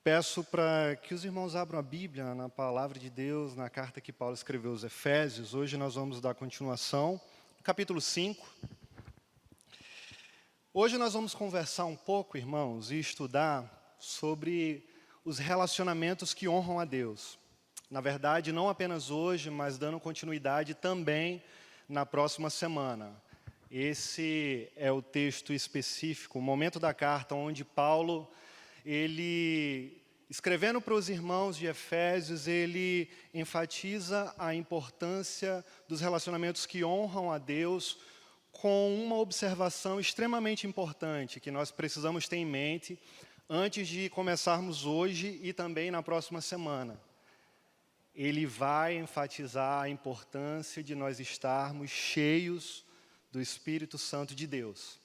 Peço para que os irmãos abram a Bíblia na Palavra de Deus, na carta que Paulo escreveu aos Efésios. Hoje nós vamos dar continuação, capítulo 5. Hoje nós vamos conversar um pouco, irmãos, e estudar sobre os relacionamentos que honram a Deus. Na verdade, não apenas hoje, mas dando continuidade também na próxima semana. Esse é o texto específico, o momento da carta onde Paulo, ele, escrevendo para os irmãos de Efésios, ele enfatiza a importância dos relacionamentos que honram a Deus com uma observação extremamente importante que nós precisamos ter em mente antes de começarmos hoje e também na próxima semana. Ele vai enfatizar a importância de nós estarmos cheios do Espírito Santo de Deus.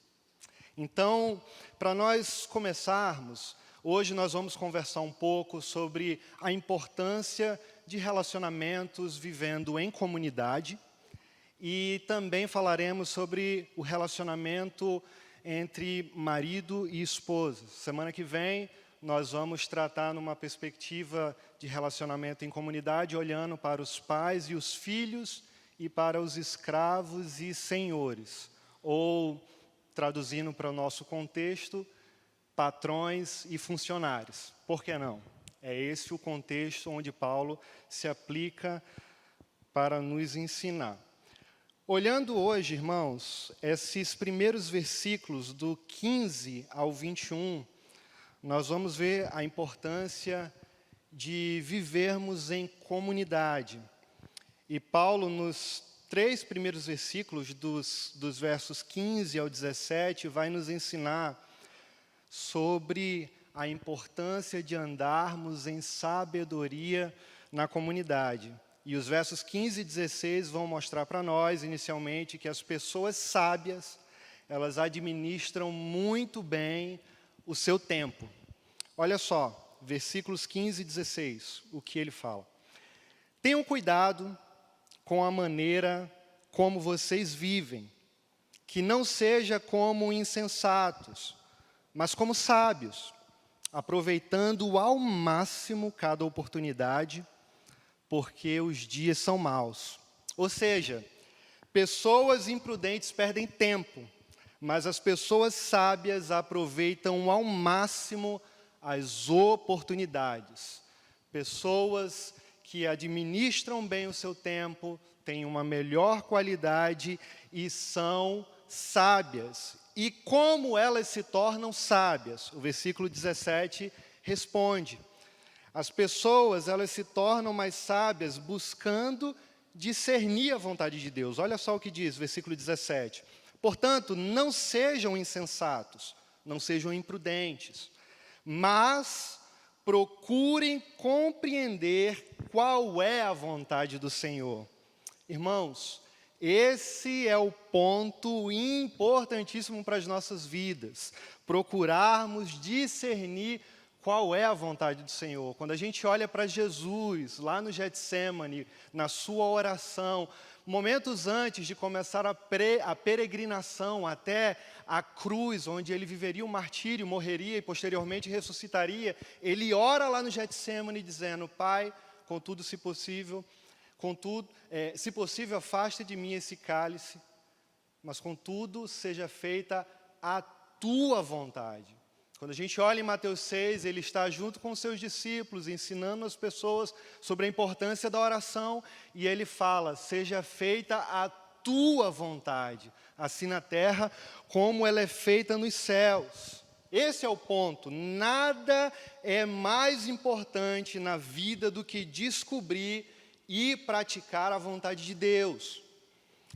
Então, para nós começarmos, hoje nós vamos conversar um pouco sobre a importância de relacionamentos vivendo em comunidade e também falaremos sobre o relacionamento entre marido e esposa. Semana que vem nós vamos tratar numa perspectiva de relacionamento em comunidade, olhando para os pais e os filhos e para os escravos e senhores, ou, traduzindo para o nosso contexto, patrões e funcionários. Por que não? É esse o contexto onde Paulo se aplica para nos ensinar. Olhando hoje, irmãos, esses primeiros versículos do 15 ao 21, nós vamos ver a importância de vivermos em comunidade. E Paulo, nos 3 primeiros versículos, dos versos 15 ao 17, vai nos ensinar sobre a importância de andarmos em sabedoria na comunidade. E os versos 15 e 16 vão mostrar para nós, inicialmente, que as pessoas sábias, elas administram muito bem o seu tempo. Olha só, versículos 15 e 16, o que ele fala. Tenham cuidado com a maneira como vocês vivem, que não seja como insensatos, mas como sábios, aproveitando ao máximo cada oportunidade, porque os dias são maus. Ou seja, pessoas imprudentes perdem tempo, mas as pessoas sábias aproveitam ao máximo as oportunidades. Pessoas que administram bem o seu tempo, têm uma melhor qualidade e são sábias. E como elas se tornam sábias? O versículo 17 responde. As pessoas, elas se tornam mais sábias buscando discernir a vontade de Deus. Olha só o que diz, versículo 17. Portanto, não sejam insensatos, não sejam imprudentes, mas procurem compreender qual é a vontade do Senhor. Irmãos, esse é o ponto importantíssimo para as nossas vidas. Procurarmos discernir qual é a vontade do Senhor. Quando a gente olha para Jesus, lá no Getsêmani, na sua oração, momentos antes de começar a peregrinação até a cruz, onde ele viveria o martírio, morreria e posteriormente ressuscitaria, ele ora lá no Getsêmani dizendo, Pai, contudo, se possível, afaste de mim esse cálice, mas contudo, seja feita a tua vontade. Quando a gente olha em Mateus 6, ele está junto com os seus discípulos, ensinando as pessoas sobre a importância da oração, e ele fala, seja feita a tua vontade, assim na terra como ela é feita nos céus. Esse é o ponto. Nada é mais importante na vida do que descobrir e praticar a vontade de Deus.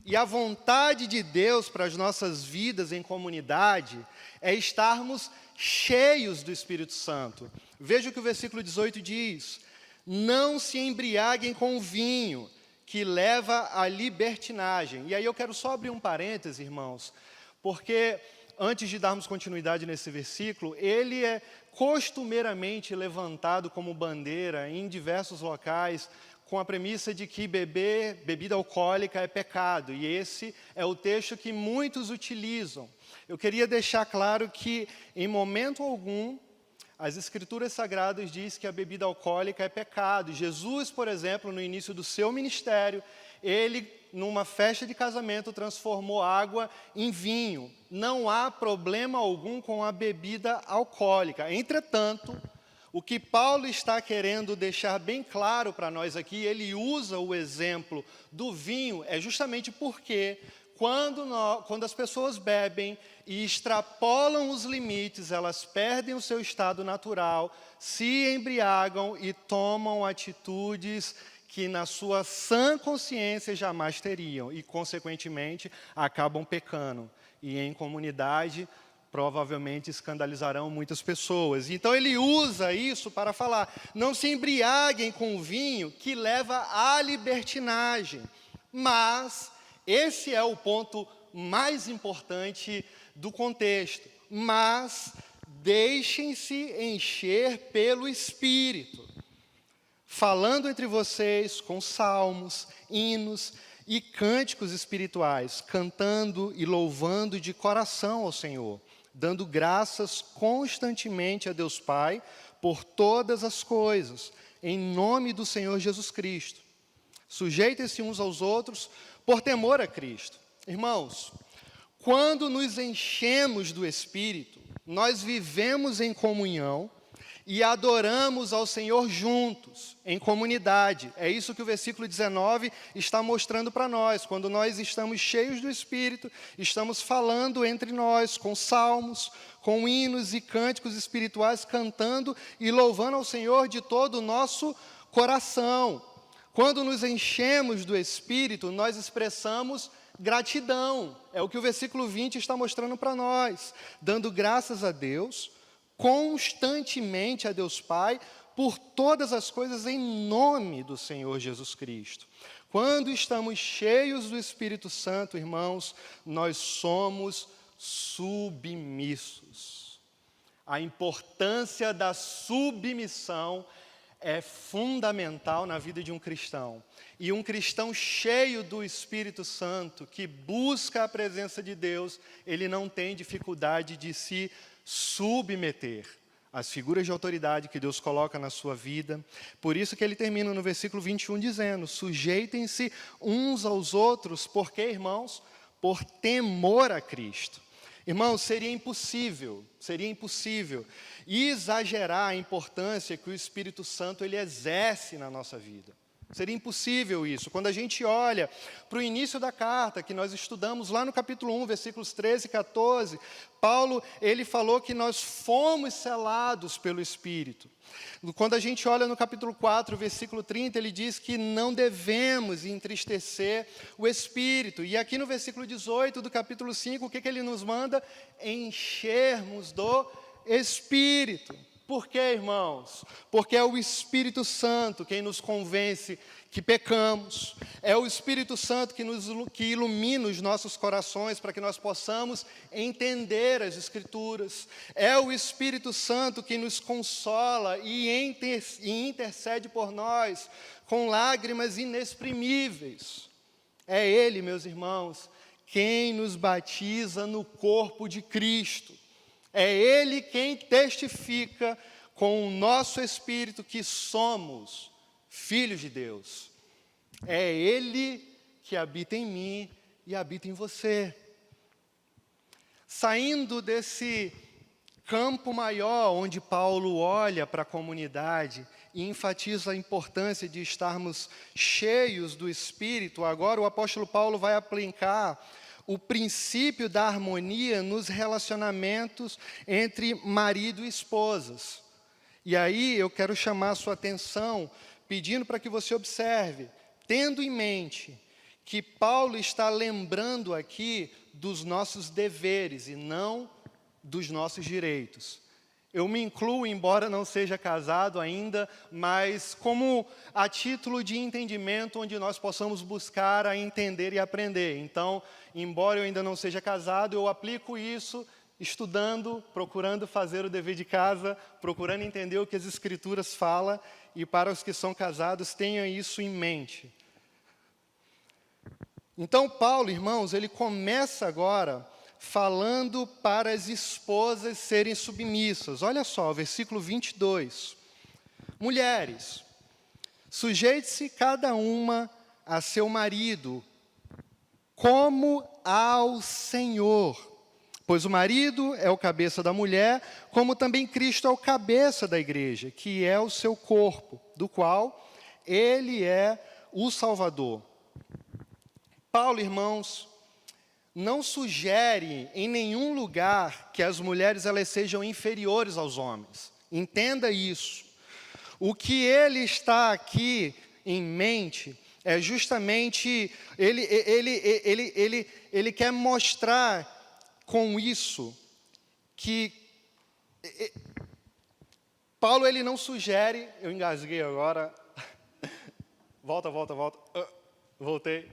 E a vontade de Deus para as nossas vidas em comunidade é estarmos cheios do Espírito Santo. Veja o que o versículo 18 diz. Não se embriaguem com o vinho, que leva à libertinagem. E aí eu quero só abrir um parêntese, irmãos, porque antes de darmos continuidade nesse versículo, ele é costumeiramente levantado como bandeira em diversos locais, com a premissa de que beber bebida alcoólica é pecado. E esse é o texto que muitos utilizam. Eu queria deixar claro que, em momento algum, As Escrituras Sagradas dizem que a bebida alcoólica é pecado. Jesus, por exemplo, no início do seu ministério, ele, numa festa de casamento, transformou água em vinho. Não há problema algum com a bebida alcoólica. Entretanto, o que Paulo está querendo deixar bem claro para nós aqui, ele usa o exemplo do vinho, é justamente porque quando as pessoas bebem e extrapolam os limites, elas perdem o seu estado natural, se embriagam e tomam atitudes que na sua sã consciência jamais teriam e, consequentemente, acabam pecando. E em comunidade, provavelmente escandalizarão muitas pessoas. Então ele usa isso para falar, não se embriaguem com o vinho que leva à libertinagem. Mas esse é o ponto mais importante do contexto. Mas deixem-se encher pelo Espírito, falando entre vocês com salmos, hinos e cânticos espirituais, cantando e louvando de coração ao Senhor, dando graças constantemente a Deus Pai por todas as coisas, em nome do Senhor Jesus Cristo. Sujeitem-se uns aos outros por temor a Cristo. Irmãos, quando nos enchemos do Espírito, nós vivemos em comunhão e adoramos ao Senhor juntos, em comunidade. É isso que o versículo 19 está mostrando para nós. Quando nós estamos cheios do Espírito, estamos falando entre nós, com salmos, com hinos e cânticos espirituais, cantando e louvando ao Senhor de todo o nosso coração. Quando nos enchemos do Espírito, nós expressamos gratidão. É o que o versículo 20 está mostrando para nós. Dando graças a Deus, constantemente a Deus Pai, por todas as coisas em nome do Senhor Jesus Cristo. Quando estamos cheios do Espírito Santo, irmãos, nós somos submissos. A importância da submissão é fundamental na vida de um cristão. E um cristão cheio do Espírito Santo, que busca a presença de Deus, ele não tem dificuldade de se submeter às figuras de autoridade que Deus coloca na sua vida. Por isso que ele termina no versículo 21 dizendo, sujeitem-se uns aos outros, por quê, irmãos? Por temor a Cristo. Irmãos, seria impossível exagerar a importância que o Espírito Santo ele exerce na nossa vida. Seria impossível isso. Quando a gente olha para o início da carta, que nós estudamos lá no capítulo 1, versículos 13 e 14, Paulo, ele falou que nós fomos selados pelo Espírito. Quando a gente olha no capítulo 4, versículo 30, ele diz que não devemos entristecer o Espírito. E aqui no versículo 18 do capítulo 5, o que ele nos manda? Enchermos do Espírito. Por quê, irmãos? Porque é o Espírito Santo quem nos convence que pecamos. É o Espírito Santo que ilumina os nossos corações para que nós possamos entender as Escrituras. É o Espírito Santo que nos consola e intercede por nós com lágrimas inexprimíveis. É Ele, meus irmãos, quem nos batiza no corpo de Cristo. É Ele quem testifica com o nosso espírito que somos filhos de Deus. É Ele que habita em mim e habita em você. Saindo desse campo maior, onde Paulo olha para a comunidade e enfatiza a importância de estarmos cheios do Espírito, agora o apóstolo Paulo vai aplicar o princípio da harmonia nos relacionamentos entre marido e esposas. E aí eu quero chamar a sua atenção, pedindo para que você observe, tendo em mente que Paulo está lembrando aqui dos nossos deveres e não dos nossos direitos. Eu me incluo, embora não seja casado ainda, mas como a título de entendimento, onde nós possamos buscar a entender e aprender. Então, embora eu ainda não seja casado, eu aplico isso estudando, procurando fazer o dever de casa, procurando entender o que as Escrituras falam, e para os que são casados, tenham isso em mente. Então, Paulo, irmãos, ele começa agora falando para as esposas serem submissas. Olha só, o versículo 22. Mulheres, sujeite-se cada uma a seu marido, como ao Senhor. Pois o marido é o cabeça da mulher, como também Cristo é o cabeça da igreja, que é o seu corpo, do qual ele é o Salvador. Paulo, irmãos, não sugere em nenhum lugar que as mulheres elas sejam inferiores aos homens. Entenda isso. O que ele está aqui em mente é justamente, ele quer mostrar com isso que Paulo ele não sugere, eu engasguei agora, volta, voltei.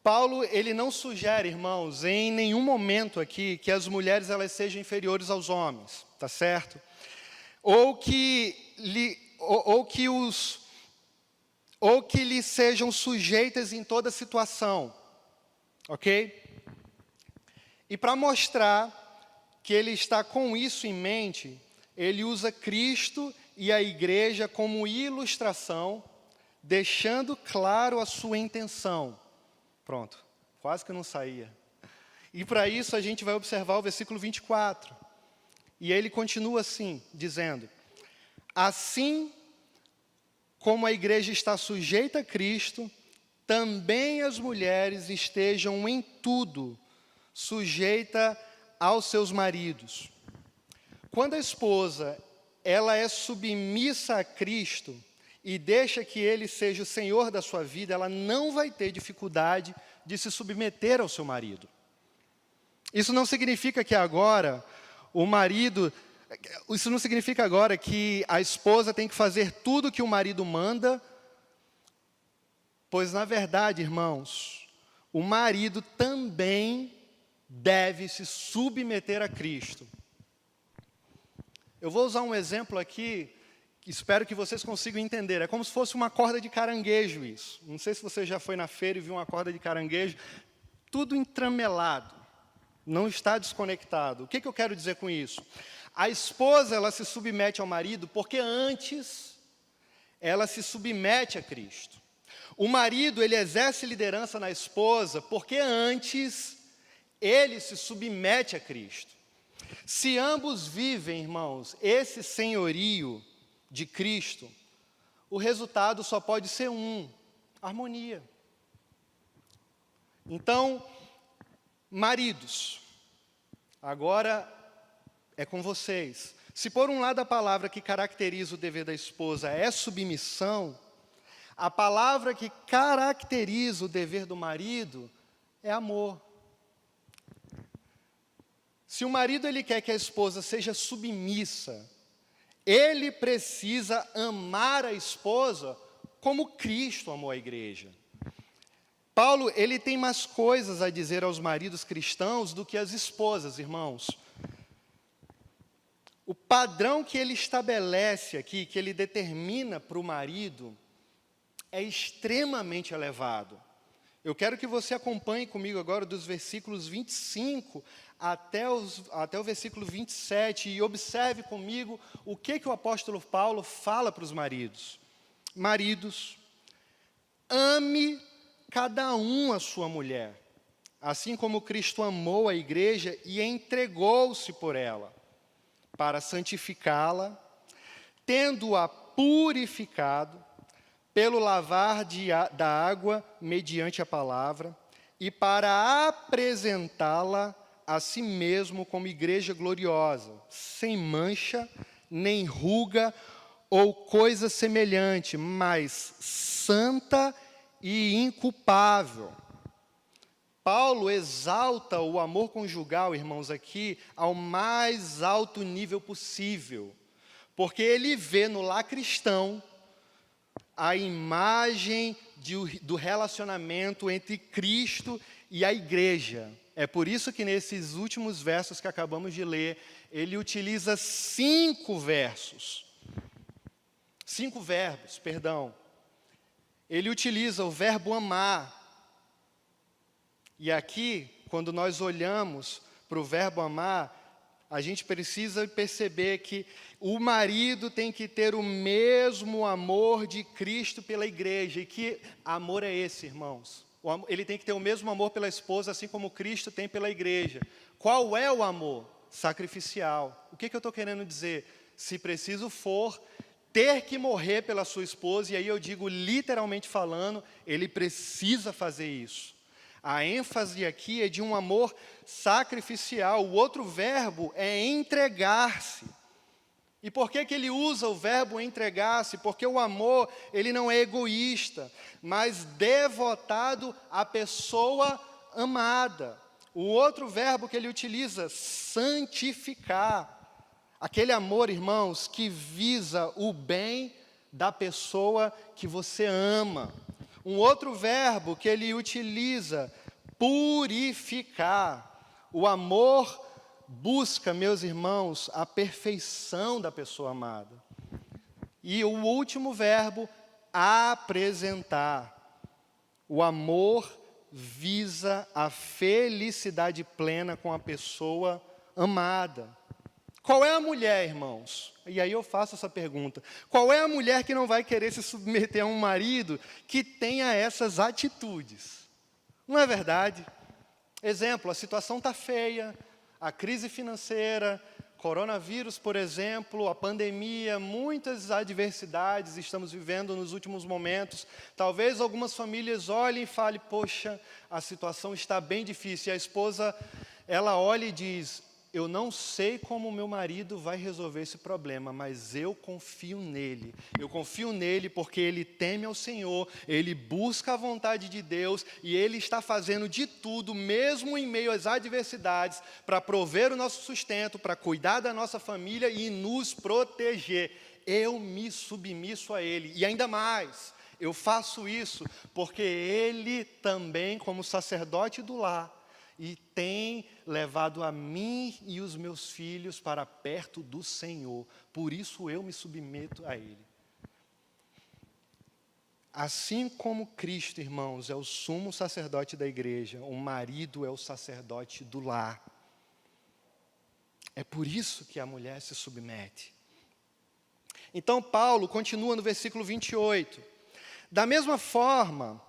Paulo ele não sugere, irmãos, em nenhum momento aqui que as mulheres elas sejam inferiores aos homens, tá certo? Ou que lhes sejam sujeitas em toda situação, ok? E para mostrar que ele está com isso em mente, ele usa Cristo e a igreja como ilustração, deixando claro a sua intenção. Pronto, quase que não saía. E para isso a gente vai observar o versículo 24. E ele continua assim, dizendo: assim como a igreja está sujeita a Cristo, também as mulheres estejam em tudo sujeita aos seus maridos. Quando a esposa ela é submissa a Cristo e deixa que ele seja o Senhor da sua vida, ela não vai ter dificuldade de se submeter ao seu marido. Isso não significa que agora isso não significa agora que a esposa tem que fazer tudo que o marido manda, pois na verdade, irmãos, o marido também deve se submeter a Cristo. Eu vou usar um exemplo aqui, espero que vocês consigam entender. É como se fosse uma corda de caranguejo isso. Não sei se você já foi na feira e viu uma corda de caranguejo, tudo entramelado, não está desconectado. O que eu quero dizer com isso? A esposa, ela se submete ao marido porque antes ela se submete a Cristo. O marido, ele exerce liderança na esposa porque antes ele se submete a Cristo. Se ambos vivem, irmãos, esse senhorio de Cristo, o resultado só pode ser harmonia. Então, maridos, agora é com vocês. Se por um lado a palavra que caracteriza o dever da esposa é submissão, a palavra que caracteriza o dever do marido é amor. Se o marido ele quer que a esposa seja submissa, ele precisa amar a esposa como Cristo amou a igreja. Paulo, ele tem mais coisas a dizer aos maridos cristãos do que às esposas, irmãos. O padrão que ele estabelece aqui, que ele determina para o marido, é extremamente elevado. Eu quero que você acompanhe comigo agora dos versículos 25 até o versículo 27 e observe comigo o que o apóstolo Paulo fala para os maridos. Maridos, ame cada um a sua mulher, assim como Cristo amou a igreja e entregou-se por ela, para santificá-la, tendo-a purificado pelo lavar da água mediante a palavra, e para apresentá-la a si mesmo como igreja gloriosa, sem mancha, nem ruga ou coisa semelhante, mas santa e inculpável. Paulo exalta o amor conjugal, irmãos, aqui ao mais alto nível possível, porque ele vê no lar cristão a imagem do relacionamento entre Cristo e a igreja. É por isso que nesses últimos versos que acabamos de ler, ele utiliza 5 verbos, perdão. Ele utiliza o verbo amar. E aqui, quando nós olhamos para o verbo amar, a gente precisa perceber que o marido tem que ter o mesmo amor de Cristo pela igreja. E que amor é esse, irmãos? Ele tem que ter o mesmo amor pela esposa, assim como Cristo tem pela igreja. Qual é o amor? Sacrificial. O que eu estou querendo dizer? Se preciso for, ter que morrer pela sua esposa, e aí eu digo literalmente falando, ele precisa fazer isso. A ênfase aqui é de um amor sacrificial. O outro verbo é entregar-se. E por que ele usa o verbo entregar-se? Porque o amor, ele não é egoísta, mas devotado à pessoa amada. O outro verbo que ele utiliza, santificar. Aquele amor, irmãos, que visa o bem da pessoa que você ama. Um outro verbo que ele utiliza, purificar. O amor busca, meus irmãos, a perfeição da pessoa amada. E o último verbo, apresentar. O amor visa a felicidade plena com a pessoa amada. Qual é a mulher, irmãos? E aí eu faço essa pergunta. Qual é a mulher que não vai querer se submeter a um marido que tenha essas atitudes? Não é verdade? Exemplo, a situação está feia, a crise financeira, coronavírus, por exemplo, a pandemia, muitas adversidades estamos vivendo nos últimos momentos. Talvez algumas famílias olhem e falem, poxa, a situação está bem difícil. E a esposa, ela olha e diz, eu não sei como o meu marido vai resolver esse problema, mas eu confio nele. Eu confio nele porque ele teme ao Senhor, ele busca a vontade de Deus e ele está fazendo de tudo, mesmo em meio às adversidades, para prover o nosso sustento, para cuidar da nossa família e nos proteger. Eu me submisso a ele. E ainda mais, eu faço isso porque ele também, como sacerdote do lar, e tem levado a mim e os meus filhos para perto do Senhor. Por isso eu me submeto a Ele. Assim como Cristo, irmãos, é o sumo sacerdote da igreja, o marido é o sacerdote do lar. É por isso que a mulher se submete. Então Paulo continua no versículo 28. Da mesma forma,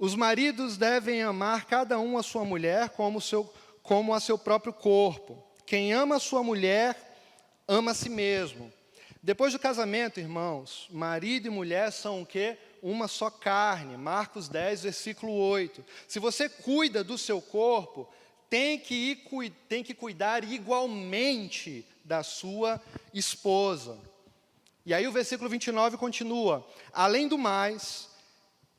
os maridos devem amar cada um a sua mulher como a seu próprio corpo. Quem ama a sua mulher, ama a si mesmo. Depois do casamento, irmãos, marido e mulher são o quê? Uma só carne. Marcos 10, versículo 8. Se você cuida do seu corpo, tem que cuidar igualmente da sua esposa. E aí o versículo 29 continua. Além do mais,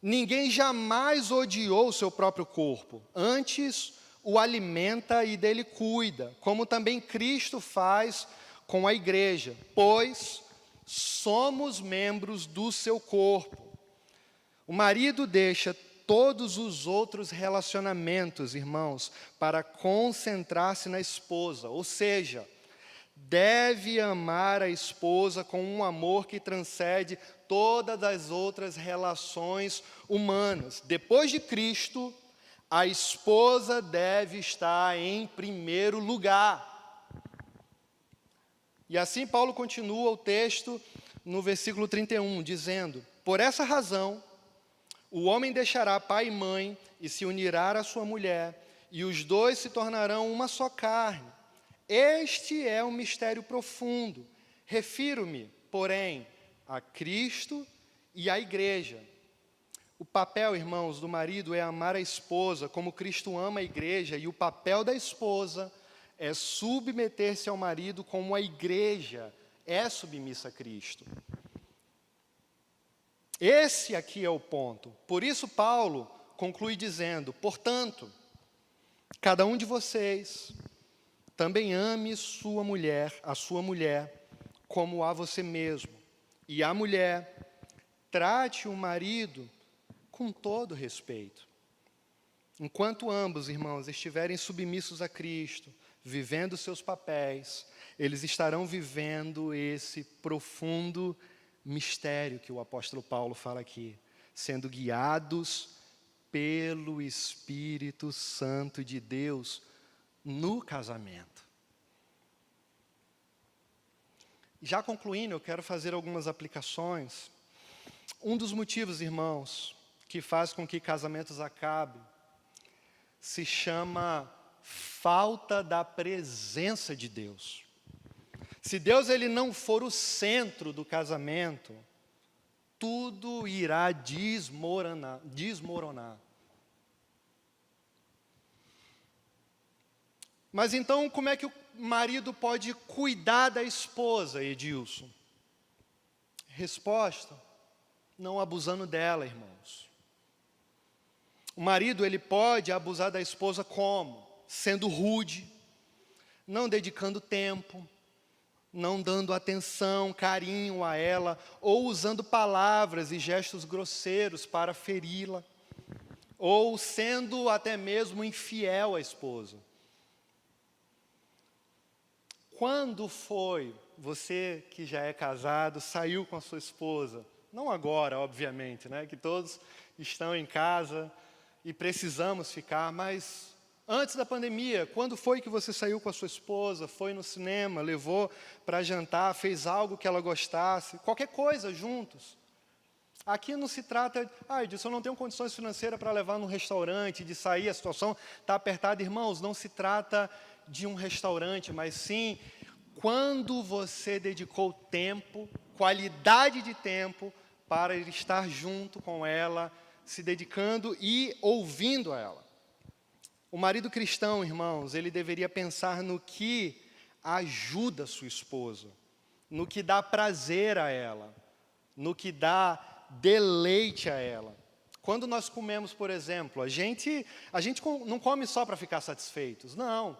ninguém jamais odiou o seu próprio corpo, antes o alimenta e dele cuida, como também Cristo faz com a igreja, pois somos membros do seu corpo. O marido deixa todos os outros relacionamentos, irmãos, para concentrar-se na esposa, ou seja, deve amar a esposa com um amor que transcende todas as outras relações humanas. Depois de Cristo, a esposa deve estar em primeiro lugar. E assim Paulo continua o texto no versículo 31, dizendo, por essa razão, o homem deixará pai e mãe e se unirá à sua mulher, e os dois se tornarão uma só carne. Este é um mistério profundo. Refiro-me, porém, a Cristo e à igreja. O papel, irmãos, do marido é amar a esposa como Cristo ama a igreja, e o papel da esposa é submeter-se ao marido como a igreja é submissa a Cristo. Esse aqui é o ponto. Por isso Paulo conclui dizendo, portanto, cada um de vocês também ame a sua mulher, como a você mesmo. E a mulher, trate o marido com todo respeito. Enquanto ambos, irmãos, estiverem submissos a Cristo, vivendo seus papéis, eles estarão vivendo esse profundo mistério que o apóstolo Paulo fala aqui, sendo guiados pelo Espírito Santo de Deus no casamento. Já concluindo, eu quero fazer algumas aplicações. Um dos motivos, irmãos, que faz com que casamentos acabem, se chama falta da presença de Deus. Se Deus ele não for o centro do casamento, tudo irá desmoronar. Mas então, como é que o marido pode cuidar da esposa, Edilson? Resposta: não abusando dela, irmãos. O marido, ele pode abusar da esposa como? Sendo rude, não dedicando tempo, não dando atenção, carinho a ela, ou usando palavras e gestos grosseiros para feri-la, ou sendo até mesmo infiel à esposa. Quando foi você que já é casado, saiu com a sua esposa? Não agora, obviamente, né? Que todos estão em casa e precisamos ficar, mas antes da pandemia, quando foi que você saiu com a sua esposa, foi no cinema, levou para jantar, fez algo que ela gostasse, qualquer coisa juntos? Aqui não se trata, Edilson, eu não tenho condições financeiras para levar num restaurante, de sair, a situação está apertada. Irmãos, não se trata de um restaurante, mas sim, quando você dedicou tempo, qualidade de tempo, para estar junto com ela, se dedicando e ouvindo ela. O marido cristão, irmãos, ele deveria pensar no que ajuda a sua esposa, no que dá prazer a ela, no que dá deleite a ela. Quando nós comemos, por exemplo, a gente não come só para ficar satisfeitos, não.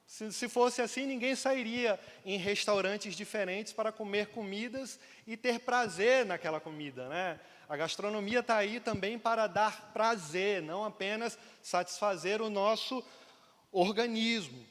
Se fosse assim, ninguém sairia em restaurantes diferentes para comer comidas e ter prazer naquela comida, né? A gastronomia está aí também para dar prazer, não apenas satisfazer o nosso organismo.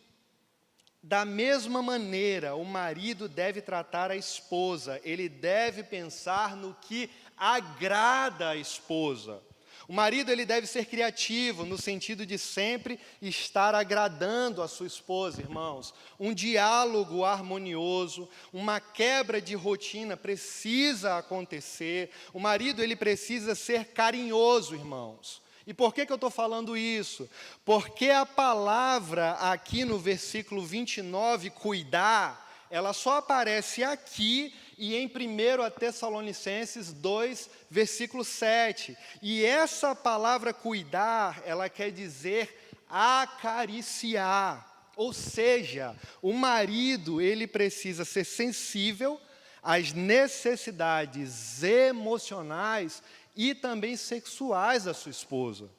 Da mesma maneira, o marido deve tratar a esposa, ele deve pensar no que agrada a esposa. O marido ele deve ser criativo, no sentido de sempre estar agradando a sua esposa, irmãos. Um diálogo harmonioso, uma quebra de rotina precisa acontecer. O marido ele precisa ser carinhoso, irmãos. E por que eu estou falando isso? Porque a palavra aqui no versículo 29, cuidar, ela só aparece aqui e em 1 Tessalonicenses 2, versículo 7. E essa palavra cuidar, ela quer dizer acariciar. Ou seja, o marido, ele precisa ser sensível às necessidades emocionais e também sexuais da sua esposa.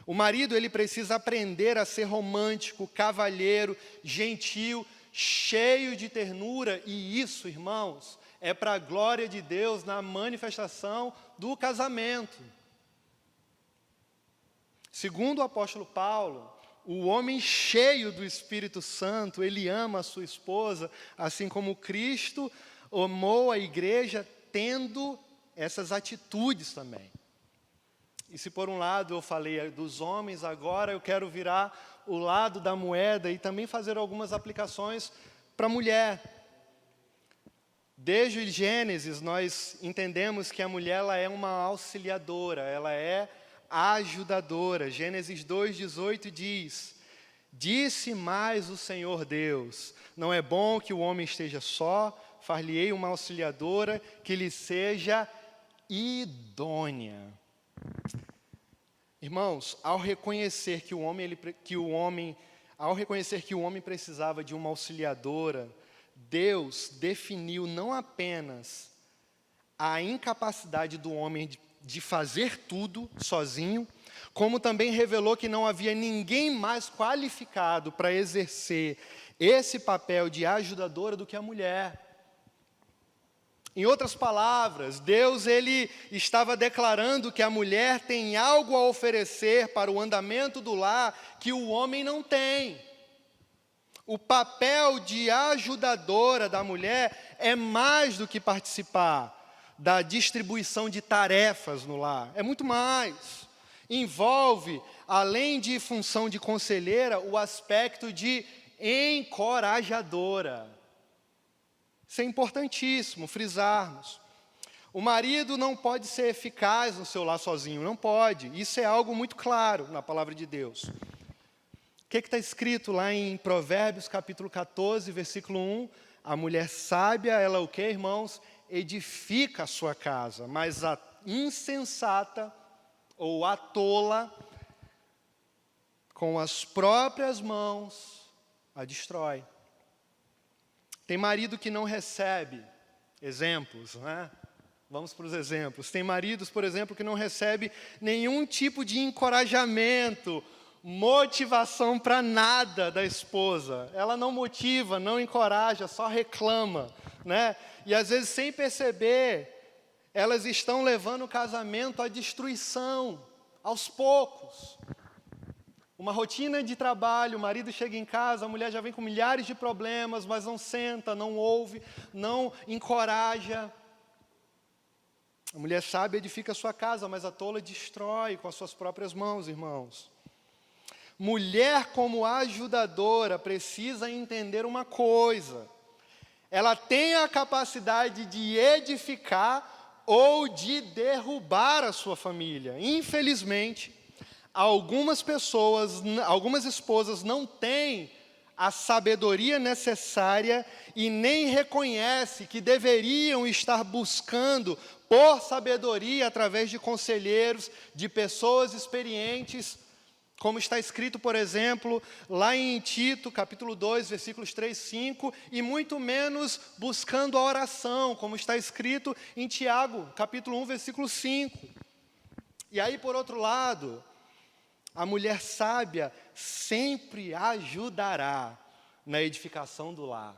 O marido, ele precisa aprender a ser romântico, cavalheiro, gentil, cheio de ternura, e isso, irmãos, é para a glória de Deus na manifestação do casamento. Segundo o apóstolo Paulo, o homem cheio do Espírito Santo, ele ama a sua esposa, assim como Cristo amou a igreja, tendo essas atitudes também. E se por um lado eu falei dos homens, agora eu quero virar o lado da moeda e também fazer algumas aplicações para a mulher. Desde o Gênesis, nós entendemos que a mulher ela é uma auxiliadora, ela é ajudadora. Gênesis 2,18 diz: disse mais o Senhor Deus, não é bom que o homem esteja só, far-lhe-ei uma auxiliadora que lhe seja idônea. Irmãos, ao reconhecer que o homem precisava de uma auxiliadora, Deus definiu não apenas a incapacidade do homem de fazer tudo sozinho, como também revelou que não havia ninguém mais qualificado para exercer esse papel de ajudadora do que a mulher. Em outras palavras, Deus ele estava declarando que a mulher tem algo a oferecer para o andamento do lar que o homem não tem. O papel de ajudadora da mulher é mais do que participar da distribuição de tarefas no lar, é muito mais. envolve, além de função de conselheira, o aspecto de encorajadora. Isso é importantíssimo frisarmos. O marido não pode ser eficaz no seu lar sozinho, não pode. Isso é algo muito claro na palavra de Deus. O que está escrito lá em Provérbios, capítulo 14, versículo 1? A mulher sábia, ela o quê, irmãos? Edifica a sua casa, mas a insensata ou a tola, com as próprias mãos, a destrói. Tem marido que não recebe, exemplos, né? Vamos para os exemplos. Tem maridos, por exemplo, que não recebe nenhum tipo de encorajamento, motivação para nada da esposa. Ela não motiva, não encoraja, só reclama, né? E às vezes, sem perceber, elas estão levando o casamento à destruição, aos poucos. Uma rotina de trabalho, o marido chega em casa, a mulher já vem com milhares de problemas, mas não senta, não ouve, não encoraja. A mulher sábia edifica a sua casa, mas a tola destrói com as suas próprias mãos, irmãos. Mulher como ajudadora precisa entender uma coisa. Ela tem a capacidade de edificar ou de derrubar a sua família. Infelizmente, algumas pessoas, algumas esposas não têm a sabedoria necessária e nem reconhecem que deveriam estar buscando por sabedoria através de conselheiros, de pessoas experientes, como está escrito, por exemplo, lá em Tito, capítulo 2, versículos 3, 5, e muito menos buscando a oração, como está escrito em Tiago, capítulo 1, versículo 5. E aí, por outro lado, a mulher sábia sempre ajudará na edificação do lar,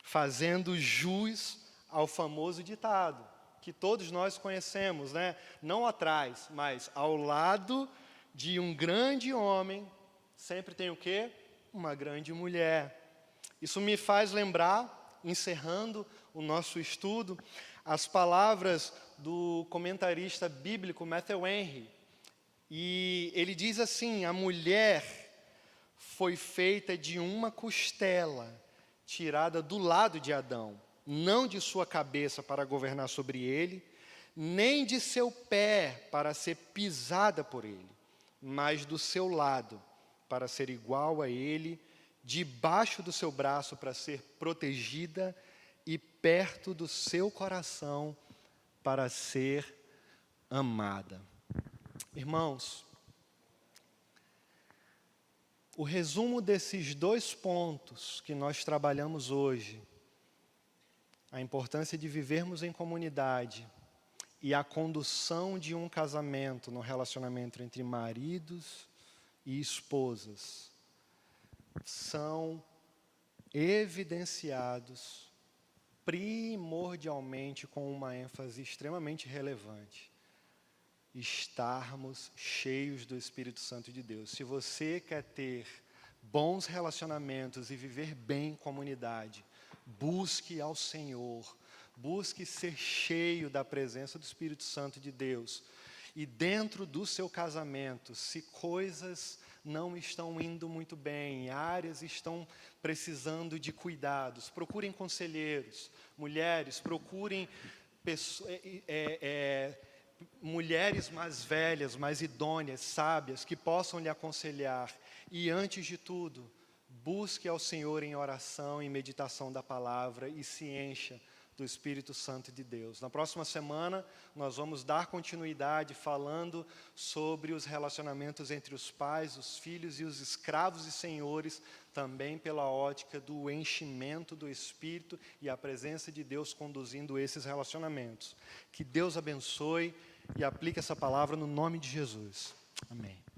fazendo jus ao famoso ditado, que todos nós conhecemos, né? Não atrás, mas ao lado de um grande homem, sempre tem o quê? Uma grande mulher. Isso me faz lembrar, encerrando o nosso estudo, as palavras do comentarista bíblico Matthew Henry. E ele diz assim: a mulher foi feita de uma costela tirada do lado de Adão, não de sua cabeça para governar sobre ele, nem de seu pé para ser pisada por ele, mas do seu lado, para ser igual a ele, debaixo do seu braço para ser protegida e perto do seu coração para ser amada. Irmãos, o resumo desses dois pontos que nós trabalhamos hoje, a importância de vivermos em comunidade e a condução de um casamento no relacionamento entre maridos e esposas, são evidenciados primordialmente com uma ênfase extremamente relevante: estarmos cheios do Espírito Santo de Deus. Se você quer ter bons relacionamentos e viver bem em comunidade, busque ao Senhor, busque ser cheio da presença do Espírito Santo de Deus. E dentro do seu casamento, se coisas não estão indo muito bem, áreas estão precisando de cuidados, procurem conselheiros. Mulheres, procurem mulheres mais velhas, mais idôneas, sábias, que possam lhe aconselhar. E antes de tudo, busque ao Senhor em oração e meditação da palavra e se encha do Espírito Santo de Deus. Na próxima semana, nós vamos dar continuidade falando sobre os relacionamentos entre os pais, os filhos e os escravos e senhores, também pela ótica do enchimento do Espírito e a presença de Deus conduzindo esses relacionamentos. Que Deus abençoe e aplique essa palavra no nome de Jesus. Amém.